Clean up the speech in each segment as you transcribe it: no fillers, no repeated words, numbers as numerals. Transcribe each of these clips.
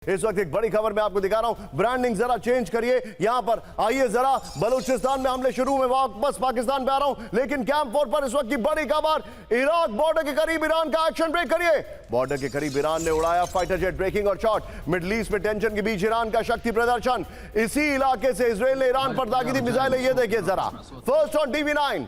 इस वक्त एक बड़ी खबर मैं आपको दिखा रहा हूं। ब्रांडिंग जरा चेंज करिए यहां पर। आइए जरा, बलूचिस्तान में हमले शुरू में वापस पाकिस्तान पे आ रहा हूं, लेकिन कैंप 4 पर इस वक्त की बड़ी खबर। इराक बॉर्डर के करीब ईरान का एक्शन ब्रेक करिए। बॉर्डर के करीब ईरान ने उड़ाया फाइटर जेट ब्रेकिंग और शॉट। मिडल ईस्ट में टेंशन के बीच ईरान का शक्ति प्रदर्शन। इसी इलाके से इजराइल ने ईरान पर दागी थी मिसाइलें। ये देखिए जरा, फर्स्ट ऑन TV9।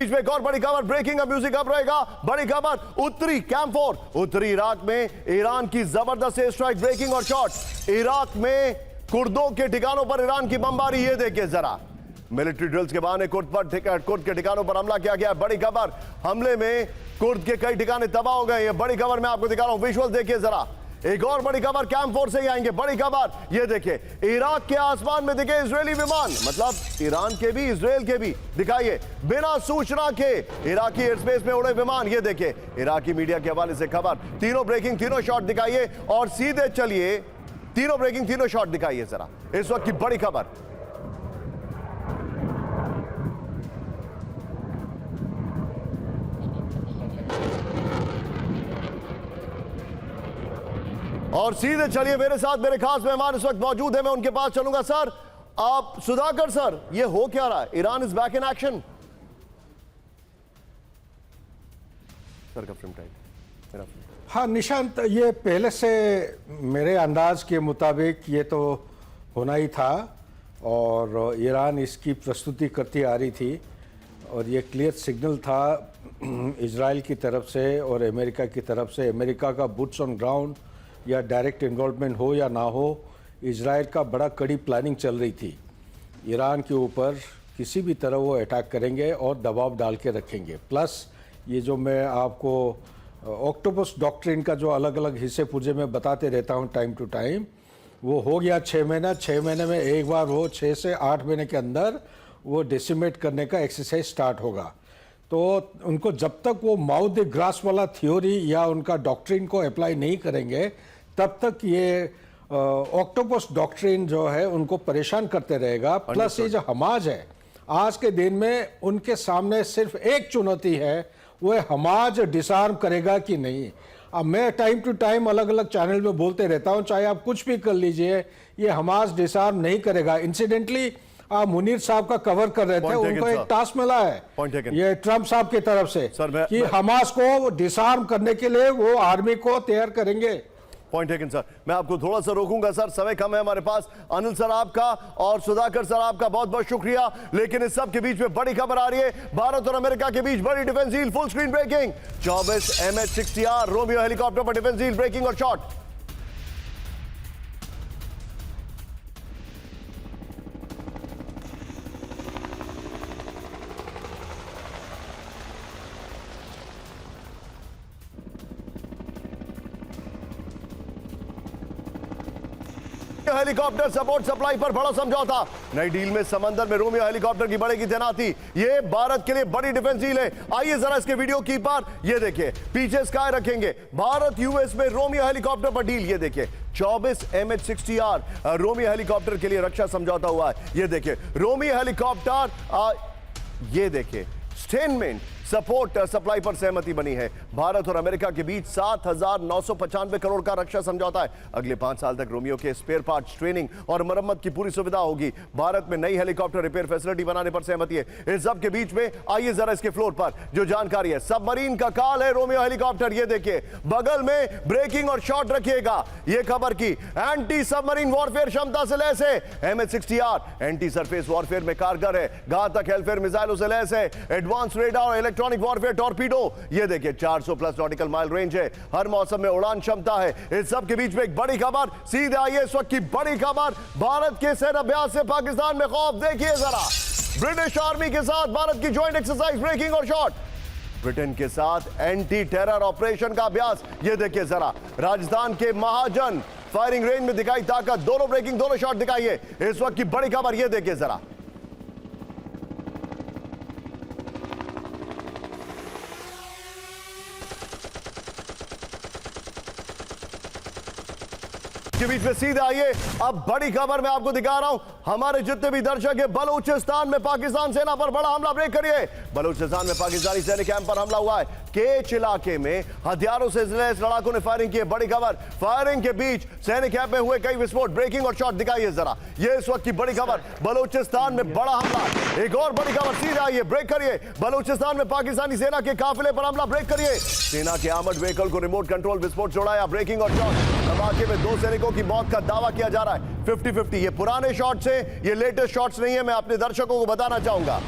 बीच में एक और बड़ी खबर, ब्रेकिंग का म्यूजिक अब रहेगा। बड़ी खबर, उत्तरी कैंप 4 उत्तरी इराक में ईरान की जबरदस्त एयर स्ट्राइक, ब्रेकिंग और शॉट। इराक में कुर्दों के ठिकानों पर ईरान की बमबारी। ये देखिए जरा, मिलिट्री ड्रिल्स के बहाने कुर्द के ठिकानों पर हमला किया गया। बड़ी खबर, हमले में कुर्द के कई ठिकाने तबाह हो गए। ये बड़ी खबर मैं आपको दिखा रहा हूं, विजुअल देखिए जरा। एक और बड़ी खबर कैंप 4 से ही आएंगे। बड़ी खबर ये देखिए, इराक के आसमान में दिखे इजरायली विमान, मतलब ईरान के भी इजराइल के भी। दिखाइए, बिना सूचना के इराकी एयर स्पेस में उड़े विमान। ये देखिए इराकी मीडिया के हवाले से खबर। तीनों ब्रेकिंग, तीनों शॉट दिखाइए और सीधे चलिए। तीनों ब्रेकिंग, तीनों शॉट दिखाइए जरा, इस वक्त की बड़ी खबर। और सीधे चलिए, मेरे साथ मेरे खास मेहमान इस वक्त मौजूद है, मैं उनके पास चलूंगा। सर, आप सुधाकर सर, ये हो क्या रहा है? Iran is back in action. Sir का फ्रेम टाइम। हाँ निशांत, ये पहले से मेरे अंदाज के मुताबिक ये तो होना ही था और ईरान इसकी प्रस्तुति करती आ रही थी और ये क्लियर सिग्नल था इजराइल की तरफ से और अमेरिका की तरफ से। अमेरिका का बूट्स ऑन ग्राउंड या डायरेक्ट इन्वॉल्वमेंट हो या ना हो, इजराइल का बड़ा कड़ी प्लानिंग चल रही थी। ईरान के ऊपर किसी भी तरह वो अटैक करेंगे और दबाव डाल के रखेंगे। प्लस ये जो मैं आपको ऑक्टोपस डॉक्ट्रिन का जो अलग अलग हिस्से पुर्जे में बताते रहता हूँ टाइम टू टाइम, वो हो गया 6 महीना। 6 महीने में एक बार वो 6 से 8 महीने के अंदर वो डिसिमेट करने का एक्सरसाइज स्टार्ट होगा। तो उनको जब तक वो माउथ द ग्रास वाला थ्योरी या उनका डॉक्ट्रिन को अप्लाई नहीं करेंगे, तब तक ये ऑक्टोपस डॉक्ट्रिन जो है उनको परेशान करते रहेगा। प्लस ये जो हमास है, आज के दिन में उनके सामने सिर्फ एक चुनौती है, वो है हमास डिसआर्म करेगा कि नहीं। अब मैं टाइम टू टाइम अलग अलग चैनल में बोलते रहता हूँ, चाहे आप कुछ भी कर लीजिए, ये हमास डिसआर्म नहीं करेगा। इंसिडेंटली आप मुनीर साहब का कवर कर रहे थे, उनको एक टास्क मिला है ये ट्रंप साहब की तरफ से कि हमास को डिसआर्म करने के लिए वो आर्मी को तैयार करेंगे। Point taken sir. मैं आपको थोड़ा सा रोकूंगा सर, समय कम है हमारे पास। अनिल सर आपका और सुधाकर सर आपका बहुत बहुत शुक्रिया। लेकिन इस सब के बीच में बड़ी खबर आ रही है, भारत और अमेरिका के बीच बड़ी defence deal, full screen breaking. 24 MH-60R Romeo helicopter पर डिफेंस डील, ब्रेकिंग और शॉट। हेलीकॉप्टर सपोर्ट सप्लाई पर बड़ा समझौता। नई डील में समंदर में रोमियो हेलीकॉप्टर की बढ़ेगी तैनाती। ये भारत के लिए बड़ी डिफेंस डील है। आइए जरा इसके वीडियो की पर, ये देखिए पीछे स्काई रखेंगे। भारत यूएस में रोमियो हेलीकॉप्टर पर डील। ये देखिए 24 MH-60R रोमियो हेलीकॉप्टर के लिए रक्षा समझौता हुआ है। ये देखिए रोमियो हेलीकॉप्टर, ये देखिए स्टेनमेंट सपोर्ट सप्लाई पर सहमति बनी है। भारत और अमेरिका के बीच 7,995 करोड़ का रक्षा समझौता है। अगले 5 साल तक रोमियो के स्पेयर पार्ट्स, ट्रेनिंग और मरम्मत की पूरी सुविधा होगी। भारत में नई हेलीकॉप्टर रिपेयर फैसिलिटी बनाने पर सहमति है। इस सब के बीच में आइए जरा इसके फ्लोर पर जो जानकारी है। सबमरीन का काल है रोमियो हेलीकॉप्टर। ये देखिए बगल में ब्रेकिंग और शॉट रखिएगा। ये खबर की एंटी सबमरीन वॉरफेयर क्षमता से लैस है। MH-60R एंटी सरफेस वॉरफेयर में कारगर है। घातक हेलफेयर मिसाइलों से लैस है। एडवांस रेडार और इलेक्ट्रॉनिक वॉरफेयर टॉर्पीडो। ये देखिए 400 प्लस नॉटिकल माइल रेंज है। हर मौसम में उड़ान क्षमता है। इस सब के बीच में एक बड़ी खबर, सीधे आइए इस वक्त की बड़ी खबर। भारत के सैन्य अभ्यास से पाकिस्तान में खौफ। देखिए जरा, ब्रिटिश आर्मी के साथ भारत की ज्वाइंट एक्सरसाइज, ब्रेकिंग और शॉट। ब्रिटेन के साथ एंटी टेरर ऑपरेशन का अभ्यास। ये देखिए जरा, राजस्थान के महाजन फायरिंग रेंज में दिखाई ताकत। दोनों ब्रेकिंग, दोनों शॉट दिखाइए इस वक्त की बड़ी खबर। ये देखिए जरा, बीच में सीधे आइए, अब बड़ी खबर मैं आपको दिखा रहा हूं। हमारे जितने भी दर्शक है, बलूचिस्तान में पाकिस्तान सेना पर बड़ा हमला, ब्रेक करिए। बलूचिस्तान में पाकिस्तानी सैनिक कैंप पर हमला हुआ है। केच इलाके में हथियारों से लैस लड़ाकों ने फायरिंग की है। बड़ी खबर, फायरिंग के बीच सैनिक कैंप में हुए कई विस्फोट, ब्रेकिंग और शॉट दिखाइए जरा। ये इस वक्त की बड़ी खबर, बलूचिस्तान में बड़ा हमला। एक और बड़ी खबर, सीधे आइए, ब्रेक करिए। बलूचिस्तान में पाकिस्तानी सेना के काफिले पर हमला, ब्रेक करिए। सेना के आर्मर्ड व्हीकल को रिमोट कंट्रोल विस्फोट छोड़ाया, ब्रेकिंग और शॉट। धमाके में 2 सैनिकों की मौत का दावा किया जा रहा है। 50-50। ये पुराने शॉट्स हैं, ये लेटेस्ट शॉट्स नहीं है, मैं अपने दर्शकों को बताना चाहूंगा।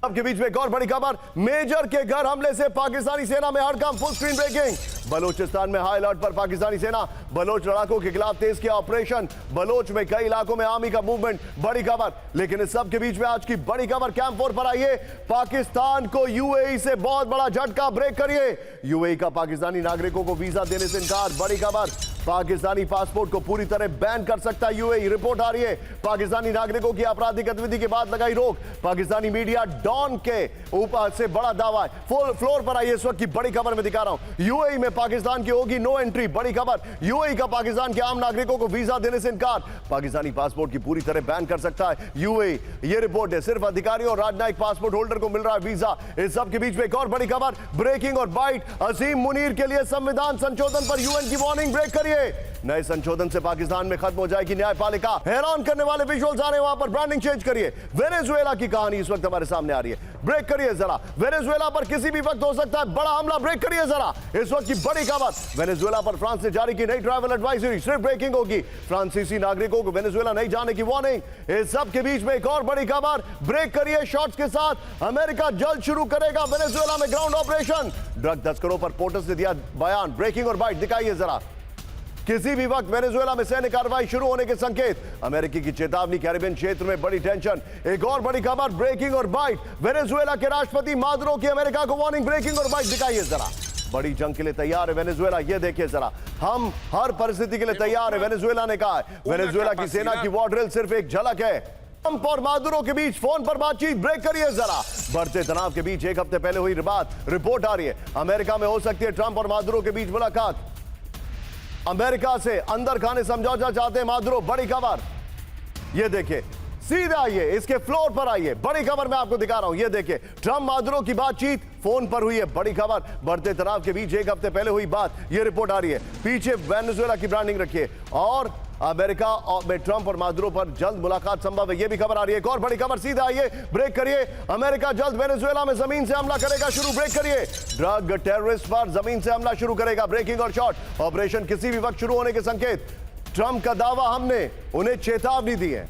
के बीच में एक और बड़ी खबर, मेजर के घर हमले से पाकिस्तानी सेना में हड़कंप, फुल स्क्रीन ब्रेकिंग। बलूचिस्तान में हाई अलर्ट पर पाकिस्तानी सेना, बलोच लड़ाकों के खिलाफ तेज किया ऑपरेशन। बलोच में कई इलाकों में आर्मी का मूवमेंट, बड़ी खबर। लेकिन इस सब के बीच में आज की बड़ी खबर कैंप 4 पर आइए। पाकिस्तान को यूएई से बहुत बड़ा झटका, ब्रेक करिए। यूएई का पाकिस्तानी नागरिकों को वीजा देने से इनकार, बड़ी खबर। पाकिस्तानी पासपोर्ट को पूरी तरह बैन कर सकता है यूएई, रिपोर्ट आ रही है। पाकिस्तानी नागरिकों की आपराधिक गतिविधि के बाद लगाई रोक। पाकिस्तानी मीडिया डॉन के ऊपर से बड़ा दावा है। फुल फ्लोर पर आई इस वक्त की बड़ी खबर मैं दिखा रहा हूं। यूएई में पाकिस्तान की होगी नो एंट्री, बड़ी खबर। यूएई का पाकिस्तान के आम नागरिकों को वीजा देने से इनकार, पाकिस्तानी पासपोर्ट की पूरी तरह बैन कर सकता है यूएई। ये रिपोर्ट है, सिर्फ अधिकारियों और राजनयिक पासपोर्ट होल्डर को मिल रहा है वीजा। इस सब के बीच में एक और बड़ी खबर, ब्रेकिंग और बाइट। अजीम मुनीर के लिए संविधान संशोधन पर यूएन की वार्निंग, ब्रेक करिए। नए संशोधन से पाकिस्तान में खत्म हो जाएगी न्यायपालिका। हैरान करने वाले विजुअल्स आ रहे हैं, वहां पर ब्रांडिंग चेंज करिए। वेनेजुएला की कहानी इस वक्त हमारे सामने आ रही है, ब्रेक करिए जरा। वेनेजुएला पर किसी भी वक्त हो सकता है बड़ा हमला, ब्रेक करिए जरा। इस वक्त की बड़ी खबर, वेनेजुएला पर फ्रांस ने जारी की नई ट्रैवल एडवाइजरी, सिर्फ ब्रेकिंग होगी। फ्रांसीसी नागरिकों को वेनेजुएला नहीं जाने की वार्निंग। इस सब के बीच में एक और बड़ी खबर, ब्रेक करिए शॉट्स के साथ। अमेरिका जल्द शुरू करेगा वेनेजुएला में ग्राउंड ऑपरेशन। ड्रग तस्करों पर पोर्टस ने दिया बयान, ब्रेकिंग और बाइट दिखाइए जरा। किसी भी वक्त वेनेजुएला में सैन्य कार्रवाई शुरू होने के संकेत, अमेरिकी की चेतावनी, कैरिबियन क्षेत्र में बड़ी टेंशन। एक और बड़ी खबर, ब्रेकिंग और बाइट। वेनेजुएला के राष्ट्रपति मादुरो की अमेरिका को वार्निंग, ब्रेकिंग और बाइट दिखाइए जरा। बड़ी जंग के लिए तैयार है वेनेजुएला, ये देखिए जरा। हम हर परिस्थिति के लिए तैयार है, वेनेजुएला ने कहा है। वेनेजुएला की सेना की वॉर ड्रिल सिर्फ एक झलक है। ट्रंप और मादुरो के बीच फोन पर बातचीत, ब्रेक करिए जरा। बढ़ते तनाव के बीच एक हफ्ते पहले हुई बात, रिपोर्ट आ रही है। अमेरिका में हो सकती है ट्रंप और मादुरो के बीच मुलाकात। अमेरिका से अंदर खाने समझौता चाहते हैं मादुरो, बड़ी खबर। ये देखिए, सीधे आइए, इसके फ्लोर पर आइए, बड़ी खबर मैं आपको दिखा रहा हूं। ये देखिए, ट्रंप मादुरो की बातचीत फोन पर हुई है, बड़ी खबर। बढ़ते तनाव के बीच एक हफ्ते पहले हुई बात, ये रिपोर्ट आ रही है। पीछे वेनेजुएला की ब्रांडिंग रखिए। और अमेरिका में ट्रंप और मादुरो पर जल्द मुलाकात संभव है, यह भी खबर आ रही है। एक और बड़ी खबर, सीधा आइए, ब्रेक करिए। अमेरिका जल्द वेनेजुएला में जमीन से हमला करेगा शुरू, ब्रेक करिए। ड्रग टेररिस्ट पर जमीन से हमला शुरू करेगा, ब्रेकिंग और शॉट। ऑपरेशन किसी भी वक्त शुरू होने के संकेत। ट्रंप का दावा, हमने उन्हें चेतावनी दी है।